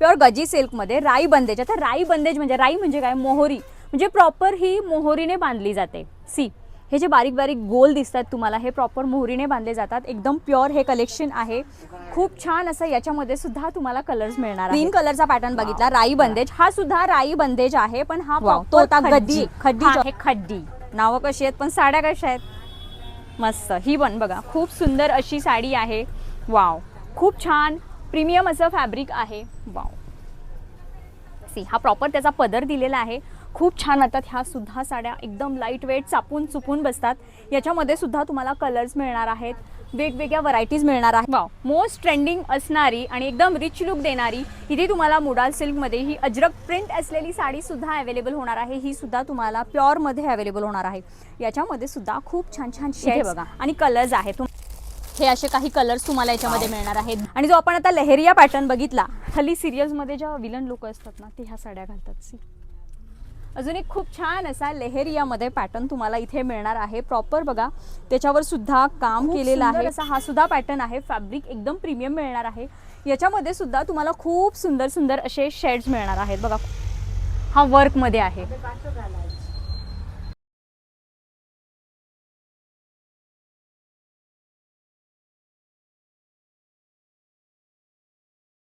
Pure गजी सिल्कमध्ये राई बंदेज. आता राई बंदेज म्हणजे राई म्हणजे काय, मोहरी, म्हणजे प्रॉपर ही मोहरीने बांधली जाते. सी हे जे बारीक बारीक गोल दिसतात तुम्हाला हे प्रॉपर मोहरीने बांधले जातात. एकदम प्युअर हे कलेक्शन आहे. खूप छान असं याच्यामध्ये सुद्धा तुम्हाला कलर्स मिळणार. ग्रीन कलरचा पॅटर्न बघितला, राई बंदेज. हा सुद्धा राई बंदेज आहे, पण हा तो आता गड्डी खड्डी खड्डी नावं कशी आहेत, पण साड्या कशा आहेत मस्त. ही पण बघा खूप सुंदर अशी साडी आहे. वाव, खूप छान प्रीमियम असं फॅब्रिक आहे. वाव, सी हा प्रॉपर त्याचा पदर दिलेला आहे. खूप छान वाटतात ह्या सुद्धा साड्या. एकदम लाईट वेट, चापून चुपून बसतात. याच्यामध्ये सुद्धा तुम्हाला कलर्स मिळणार आहेत, वेगवेगळ्या व्हरायटीज मिळणार आहेत. वाव, मोस्ट ट्रेंडिंग असणारी आणि एकदम रिच लुक देणारी इथे तुम्हाला मुडाल सिल्कमध्ये ही अजरक प्रिंट असलेली साडी सुद्धा अवेलेबल होणार आहे. ही सुद्धा तुम्हाला प्युअरमध्ये अवेलेबल होणार आहे. याच्यामध्ये सुद्धा खूप छान छान शेड बघा आणि कलर्स आहेत. हे असे काही कलर्स तुम्हाला याच्यामध्ये मिळणार आहेत. आणि जो आपण आता लहेरिया पॅटर्न बघितला, हल्ली सिरियल्समध्ये ज्या विलन लोक असतात ना ते ह्या साड्या घालतात. सी अजून एक खूप छान असा लेहेरियामध्ये पॅटर्न तुम्हाला इथे मिळणार आहे. प्रॉपर बघा त्याच्यावर सुद्धा काम केलेलं आहे. असा हा सुद्धा पॅटर्न आहे. फॅब्रिक एकदम प्रीमियम मिळणार आहे. याच्यामध्ये सुद्धा तुम्हाला खूप सुंदर सुंदर असे शेड्स मिळणार आहेत. बघा हा वर्कमध्ये आहे.